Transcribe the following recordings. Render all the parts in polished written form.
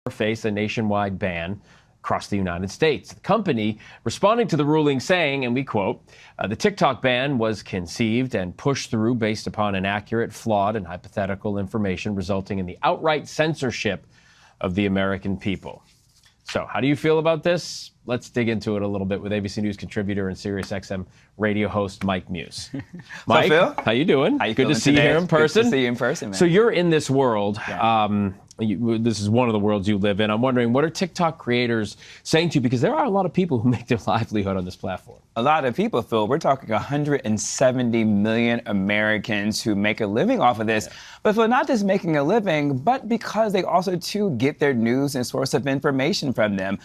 face a nationwide ban across the United States. The company responding to the ruling saying, and we quote, the TikTok ban was conceived and pushed through based upon inaccurate, flawed, and hypothetical information resulting in the outright censorship of the American people. So how do you feel about this? Let's dig into it a little bit with ABC News contributor and SiriusXM radio host Mike Muse. Mike, Phil? How you doing? How you Good to see today? you here in person. Good to see you in person, man. So you're in this world. Yeah. This is one of the worlds you live in. I'm wondering, what are TikTok creators saying to you? Because there are a lot of people who make their livelihood on this platform. A lot of people, Phil. We're talking 170 million Americans who make a living off of this. Yeah. But for not just making a living, but because they also, too, get their news and source of information from them.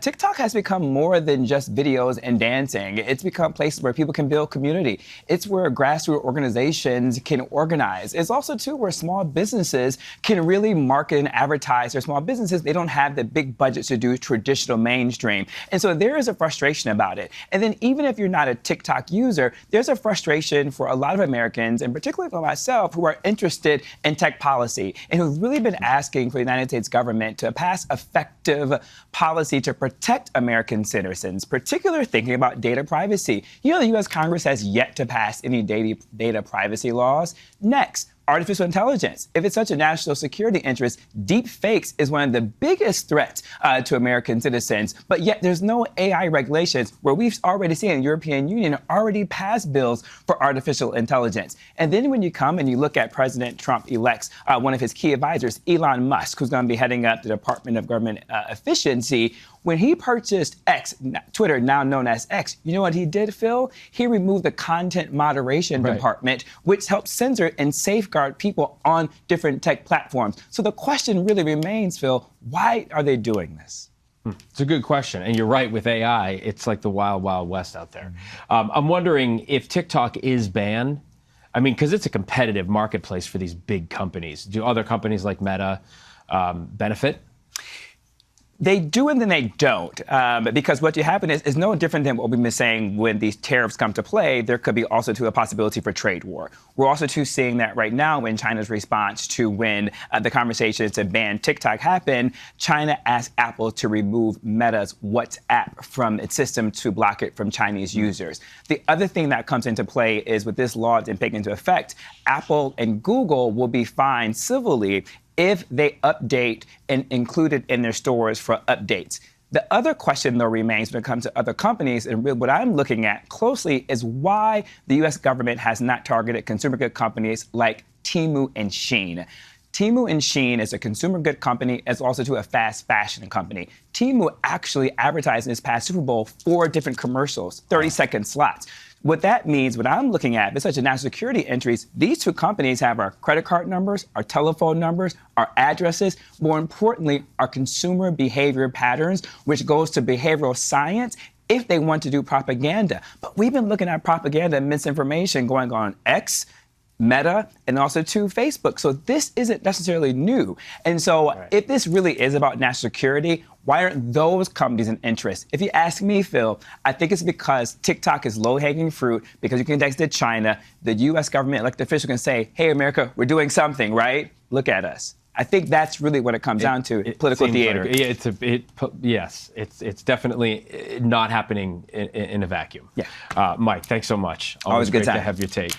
TikTok has become more than just videos and dancing. It's become places where people can build community. It's where grassroots organizations can organize. It's also, too, where small businesses can really market and advertise their small businesses. They don't have the big budgets to do traditional mainstream. And so there is a frustration about it. And then even if you're not a TikTok user, there's a frustration for a lot of Americans, and particularly for myself, who are interested in tech policy and who've really been asking for the United States government to pass effective policy to protect American citizens, particularly thinking about data privacy. You know, the U.S. Congress has yet to pass any data privacy laws. Next, artificial intelligence. If it's such a national security interest, deep fakes is one of the biggest threats to American citizens. But yet there's no AI regulations, where we've already seen the European Union already pass bills for artificial intelligence. And then when you come and you look at President Trump elects one of his key advisors, Elon Musk, who's going to be heading up the Department of Government Efficiency, when he purchased X, Twitter, now known as X, you know what he did, Phil? He removed the content moderation department, which helps censor and safeguard people on different tech platforms. So the question really remains, Phil, why are they doing this? It's a good question. And you're right, with AI, it's like the wild, wild west out there. I'm wondering if TikTok is banned. I mean, because it's a competitive marketplace for these big companies. Do other companies like Meta benefit? They do and then they don't, because what you happen is no different than what we've been saying when these tariffs come to play. There could be also too a possibility for trade war. We're also too seeing that right now in China's response to when the conversation to ban TikTok happened. China asked Apple to remove Meta's WhatsApp from its system to block it from Chinese users. The other thing that comes into play is with this law being taken into effect, Apple and Google will be fined civilly if they update and include it in their stores for updates. The other question, though, remains when it comes to other companies, and what I'm looking at closely is why the U.S. government has not targeted consumer good companies like Temu and Shein. Temu and Shein is a consumer good company, as also to a fast fashion company. Temu actually advertised in this past Super Bowl 4 different commercials, 30-second slots. What that means, what I'm looking at, is such a national security entries. These two companies have our credit card numbers, our telephone numbers, our addresses, more importantly, our consumer behavior patterns, which goes to behavioral science if they want to do propaganda. But we've been looking at propaganda and misinformation going on X, Meta, and also to Facebook. So this isn't necessarily new. And so if this really is about national security, why aren't those companies in interest? If you ask me, Phil, I think it's because TikTok is low-hanging fruit, because you can index to China. The U.S. government elected official can say, hey, America, we're doing something, right? Look at us. I think that's really what it comes down to, political theater. Like, yes, it's definitely not happening in a vacuum. Yeah. Mike, thanks so much. Always good great time to have your take.